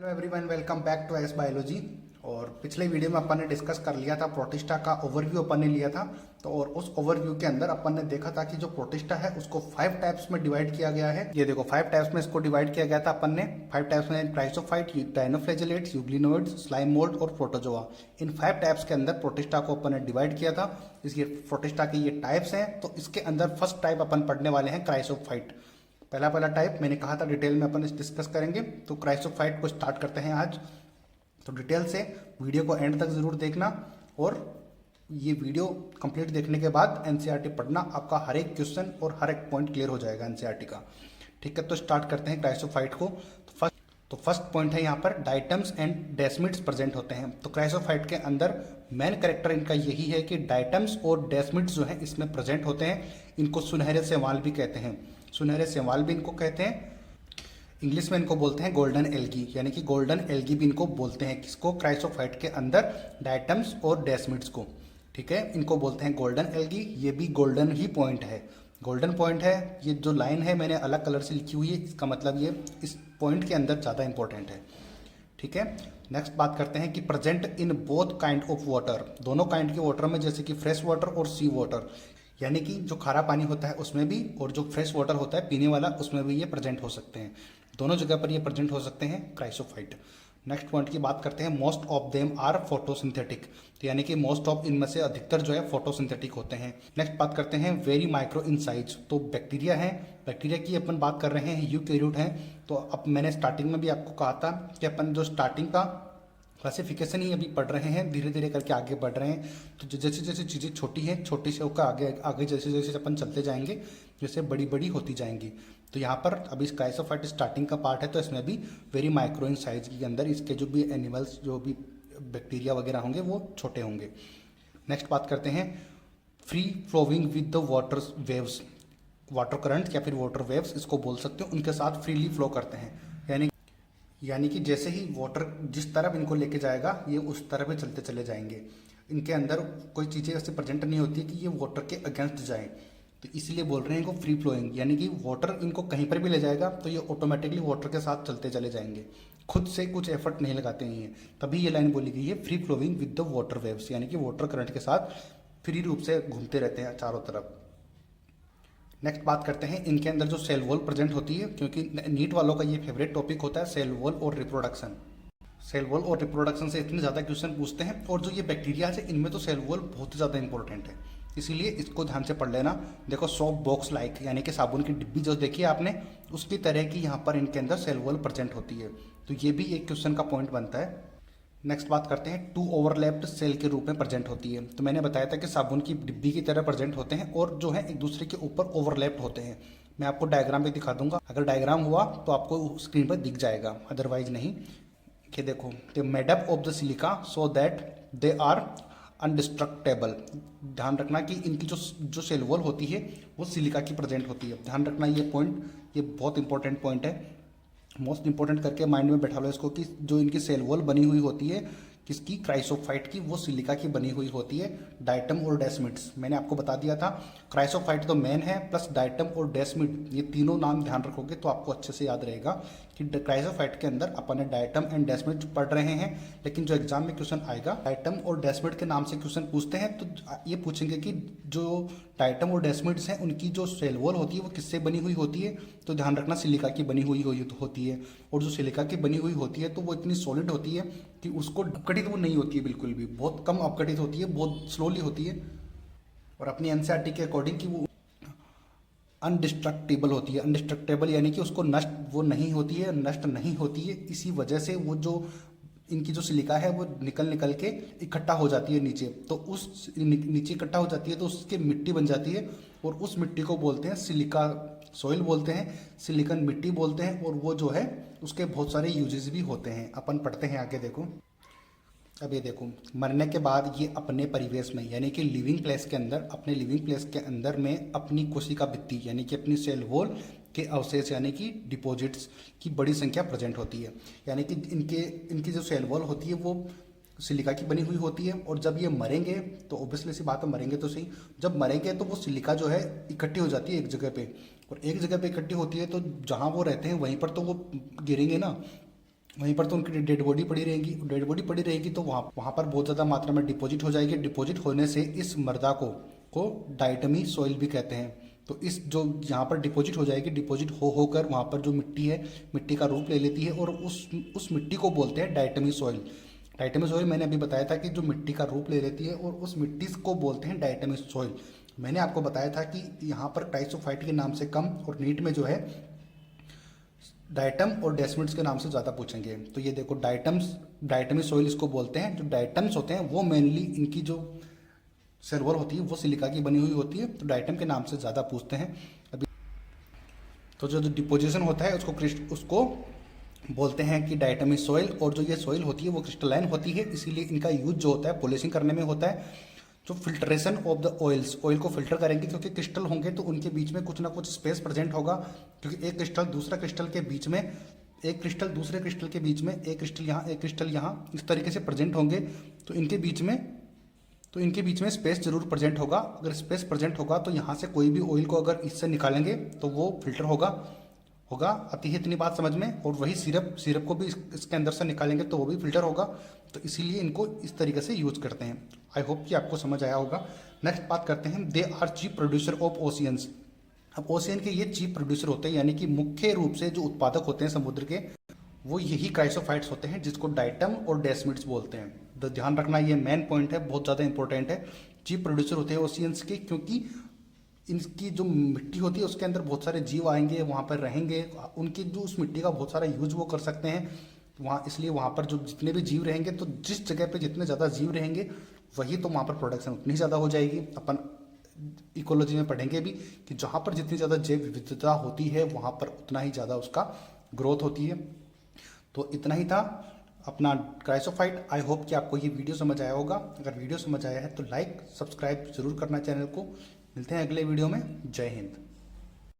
Hello everyone, welcome back to S biology. और पिछले video में अपन ने डिस्कस कर लिया था प्रोटिस्टा का ओवरव्यू अपन ने लिया था। तो और उस ओवरव्यू के अंदर अपन ने देखा था कि जो प्रोटिस्टा है उसको 5 टाइप्स में डिवाइड किया गया है। ये देखो 5 टाइप्स में इसको डिवाइड किया गया था अपन ने। 5 टाइप्स में क्राइसोफाइट, डायनोफ्लैजेलेट्स, यूग्लिनोइड्स, स्लाइम मोल्ड और प्रोटोजोआ। इन 5 टाइप्स के अंदर प्रोटिस्टा को अपन ने डिवाइड किया था। इसके प्रोटिस्टा के ये टाइप्स हैं। तो इसके अंदर फर्स्ट टाइप अपन पढ़ने वाले हैं क्राइसोफाइट। पहला टाइप मैंने कहा था डिटेल में अपन डिस्कस करेंगे। तो क्राइसोफाइट को स्टार्ट करते हैं आज। तो डिटेल से वीडियो को एंड तक जरूर देखना, और ये वीडियो कंप्लीट देखने के बाद एनसीईआरटी पढ़ना। आपका हर एक क्वेश्चन और हर एक पॉइंट क्लियर हो जाएगा एनसीईआरटी का। ठीक है, तो स्टार्ट करते हैं क्राइसोफाइट को। तो फर्स्ट पॉइंट है यहाँ पर डाइटम्स एंड डेस्मिड्स प्रेजेंट होते हैं। तो क्राइसोफाइट के अंदर मेन कैरेक्टर इनका यही है कि डाइटम्स और डेस्मिड्स जो है इसमें प्रेजेंट होते हैं। इनको सुनहरे शैवाल भी कहते हैं। सुनहरे शैवाल भी इनको कहते हैं। इंग्लिश में इनको बोलते हैं गोल्डन एल्गी, यानी कि गोल्डन एल्गी भी इनको बोलते हैं। किसको? क्राइसोफाइट के अंदर डाइटम्स और डेस्मिड्स को। ठीक है, इनको बोलते हैं गोल्डन एल्गी। ये भी गोल्डन ही पॉइंट है, गोल्डन पॉइंट है। ये जो लाइन है मैंने अलग कलर से लिखी हुई है, इसका मतलब ये इस पॉइंट के अंदर ज़्यादा इंपॉर्टेंट है। ठीक है, नेक्स्ट बात करते हैं कि present in both kind of water. दोनों काइंड के वाटर में, जैसे कि फ्रेश वाटर और सी वाटर, यानी कि जो खारा पानी होता है उसमें भी, और जो फ्रेश वाटर होता है पीने वाला उसमें भी ये प्रेजेंट हो सकते हैं। दोनों जगह पर ये प्रेजेंट हो सकते हैं क्राइसोफाइट। नेक्स्ट पॉइंट की बात करते हैं, most of them are photosynthetic. तो यानी कि मोस्ट ऑफ इनमें से अधिकतर जो है फोटोसिंथेटिक होते हैं। नेक्स्ट बात करते हैं वेरी माइक्रो इन साइज। तो बैक्टीरिया है, बैक्टीरिया की अपन बात कर रहे हैं, यूकैरियोट हैं। तो अब मैंने स्टार्टिंग में भी आपको कहा था कि अपन जो स्टार्टिंग का क्लासिफिकेशन ही अभी पढ़ रहे हैं, धीरे धीरे करके आगे बढ़ रहे हैं। तो जैसे जैसे चीज़ें छोटी हैं, छोटी से होकर आगे आगे जैसे जैसे अपन चलते जाएंगे, जैसे बड़ी बड़ी होती जाएंगी। तो यहाँ पर अभी क्राइसोफाइट स्टार्टिंग का पार्ट है, तो इसमें भी वेरी माइक्रो इन साइज के अंदर इसके जो भी एनिमल्स, जो भी बैक्टीरिया वगैरह होंगे वो छोटे होंगे। नेक्स्ट बात करते हैं free flowing with the water waves. Water current या फिर वाटर वेव्स इसको बोल सकते हो, उनके साथ फ्रीली फ्लो करते हैं। यानी कि जैसे ही वाटर जिस तरफ इनको लेके जाएगा ये उस तरफ ही चलते चले जाएंगे। इनके अंदर कोई चीज़ें ऐसे प्रेजेंट नहीं होती कि ये वाटर के अगेंस्ट जाए। तो इसीलिए बोल रहे हैं इनको फ्री फ्लोइंग, यानी कि वाटर इनको कहीं पर भी ले जाएगा तो ये ऑटोमेटिकली वाटर के साथ चलते चले जाएंगे, खुद से कुछ एफर्ट नहीं लगाते हैं ये। तभी ये लाइन बोली गई है free flowing with the water waves, यानी कि वाटर करंट के साथ फ्री रूप से घूमते रहते हैं चारों तरफ। नेक्स्ट बात करते हैं इनके अंदर जो सेल वॉल प्रेजेंट होती है, क्योंकि नीट वालों का ये फेवरेट टॉपिक होता है सेल वॉल और रिप्रोडक्शन। सेल वॉल और रिप्रोडक्शन से इतने ज़्यादा क्वेश्चन पूछते हैं, और जो ये बैक्टीरिया है इनमें तो सेल वॉल बहुत ही ज़्यादा इंपॉर्टेंट है, इसीलिए इसको ध्यान से पढ़ लेना। देखो सोप बॉक्स लाइक, यानी कि साबुन की डिब्बी जो देखी है आपने, उसकी तरह की यहाँ पर इनके अंदर सेल वॉल प्रेजेंट होती है। तो ये भी एक क्वेश्चन का पॉइंट बनता है। नेक्स्ट बात करते हैं टू ओवरलैप्ड सेल के रूप में प्रेजेंट होती है। तो मैंने बताया था कि साबुन की डिब्बी की तरह प्रेजेंट होते हैं, और जो है एक दूसरे के ऊपर ओवरलैप्ड होते हैं। मैं आपको डायग्राम भी दिखा दूंगा, अगर डायग्राम हुआ तो आपको स्क्रीन पर दिख जाएगा, अदरवाइज नहीं। कि देखो they made up of the silica so that they are indestructible. ध्यान रखना कि इनकी जो सेल वॉल होती है वो सिलिका की प्रेजेंट होती है। ध्यान रखना ये पॉइंट, ये बहुत इंपॉर्टेंट पॉइंट है, मोस्ट इंपॉर्टेंट करके माइंड में बैठा लो इसको, कि जो इनकी सेल वॉल बनी हुई होती है किसकी? क्राइसोफाइट की, वो सिलिका की बनी हुई होती है। डाइटम और डेस्मिड्स मैंने आपको बता दिया था। क्राइसोफाइट तो मेन है, प्लस डाइटम और डेस्मिड, ये तीनों नाम ध्यान रखोगे तो आपको अच्छे से याद रहेगा कि क्राइसोफाइट के अंदर अपन ने डाइटम एंड डेस्मिड पढ़ रहे हैं। लेकिन जो एग्जाम में क्वेश्चन आएगा डाइटम और डेस्मिड के नाम से क्वेश्चन पूछते हैं, तो ये पूछेंगे कि जो डाइटम और डेस्मिड्स हैं उनकी जो सेल वॉल होती है वो किससे बनी हुई होती है? तो ध्यान रखना सिलिका की बनी हुई होती है। और जो सिलिका की बनी हुई होती है तो वो इतनी सॉलिड होती है कि उसको अपघटित वो नहीं होती है, बिल्कुल भी, बहुत कम अपघटित होती है, बहुत स्लोली होती है। और अपनी एनसीईआरटी के अकॉर्डिंग कि वो अनडिस्ट्रक्टेबल होती है। अनडिस्ट्रक्टेबल यानी कि उसको नष्ट वो नहीं होती है, नष्ट नहीं होती है। इसी वजह से वो जो इनकी जो सिलिका है वो निकल के इकट्ठा हो जाती है नीचे। तो उस नीचे इकट्ठा हो जाती है तो उसके मिट्टी बन जाती है, और उस मिट्टी को बोलते हैं सिलिका सॉइल बोलते हैं, सिलिकन मिट्टी बोलते हैं। और वो जो है उसके बहुत सारे यूजेस भी होते हैं, अपन पढ़ते हैं आगे। देखो अब ये देखो, मरने के बाद ये अपने परिवेश में, यानी कि लिविंग प्लेस के अंदर, अपने लिविंग प्लेस के अंदर में अपनी कोशिका भित्ति, यानी कि अपनी सेल वॉल के अवशेष, यानी कि डिपॉजिट्स की बड़ी संख्या प्रेजेंट होती है। यानी कि इनकी जो सेल वॉल होती है वो सिलिका की बनी हुई होती है। और जब ये मरेंगे तो ऑब्वियसली सी बात है, मरेंगे तो सही, जब मरेंगे तो वो सिलिका जो है इकट्ठी हो जाती है एक जगह पे, और एक जगह पे इकट्ठी होती है तो जहाँ वो रहते हैं वहीं पर तो वो गिरेंगे ना। वहीं पर तो उनकी डेड बॉडी पड़ी रहेगी, डेड बॉडी पड़ी रहेगी तो वहाँ पर बहुत ज़्यादा मात्रा में डिपॉजिट हो जाएगी। डिपॉजिट होने से इस मृदा को डाइटमी सॉइल भी कहते हैं। तो इस जो यहाँ पर डिपॉजिट हो जाएगी, डिपॉजिट हो होकर वहाँ पर जो मिट्टी है, मिट्टी का रूप ले लेती है और उस मिट्टी को बोलते हैं डाइटमी सॉइल। डाइटमी सॉइल मैंने अभी बताया था कि जो मिट्टी का रूप ले लेती है और उस मिट्टी को बोलते हैं डाइटमी सॉइल। मैंने आपको बताया था कि यहाँ पर टाइसोफाइट के नाम से कम और नीट में जो है डाइटम और डेस्मिड्स के नाम से ज़्यादा पूछेंगे। तो ये देखो डाइटमी सॉइल इसको बोलते हैं। जो डाइटम्स होते हैं वो मेनली इनकी जो सर्वर होती है वो सिलिका की बनी हुई होती है, तो डाइटम के नाम से ज़्यादा पूछते हैं। अभी तो जो डिपोजिशन होता है उसको बोलते हैं कि डाइटमी सॉइल। और जो ये सॉइल होती है वो क्रिस्टलाइन होती है, इसीलिए इनका यूज जो होता है पॉलिशिंग करने में होता है। जो filtration of the oils, oil को फिल्टर करेंगे क्योंकि क्रिस्टल होंगे तो उनके बीच में कुछ ना कुछ स्पेस प्रेजेंट होगा, क्योंकि एक क्रिस्टल दूसरा क्रिस्टल के बीच में, एक क्रिस्टल दूसरे क्रिस्टल के बीच में, एक क्रिस्टल यहाँ एक क्रिस्टल यहाँ, इस तरीके से प्रेजेंट होंगे। तो इनके बीच में स्पेस जरूर प्रेजेंट होगा। अगर स्पेस प्रेजेंट होगा तो यहाँ से कोई भी ऑयल को अगर इससे निकालेंगे तो वो फिल्टर होगा आती है इतनी बात समझ में। और वही सिरप को भी इसके अंदर से निकालेंगे तो वो भी फिल्टर होगा। तो इसीलिए इनको इस तरीके से यूज करते हैं। आई होप कि आपको समझ आया होगा। नेक्स्ट बात करते हैं, they are cheap producer of oceans. अब ओशियन के ये चीप प्रोड्यूसर होते हैं, यानी कि मुख्य रूप से जो उत्पादक होते हैं समुद्र के, वो यही क्राइसोफाइट्स होते हैं जिसको डाइटम और डेस्मिड्स बोलते हैं। तो ध्यान रखना, ये मेन पॉइंट है, बहुत ज़्यादा इंपॉर्टेंट है। चीप प्रोड्यूसर होते हैं ओशियंस के, क्योंकि इनकी जो मिट्टी होती है उसके अंदर बहुत सारे जीव आएंगे, वहाँ पर रहेंगे, उनकी जो उस मिट्टी का बहुत सारा यूज वो कर सकते हैं वहाँ। इसलिए वहाँ पर जो जितने भी जीव रहेंगे, तो जिस जगह पे जितने ज़्यादा जीव रहेंगे वही तो वहाँ पर प्रोडक्शन उतनी ज़्यादा हो जाएगी। अपन इकोलॉजी में पढ़ेंगे भी कि जहाँ पर जितनी ज़्यादा जैव विविधता होती है वहाँ पर उतना ही ज़्यादा उसका ग्रोथ होती है। तो इतना ही था अपना क्राइसोफाइट। आई होप कि आपको ये वीडियो समझ आया होगा। अगर वीडियो समझ आया है तो लाइक सब्सक्राइब जरूर करना चैनल को। मिलते हैं अगले वीडियो में। जय हिंद।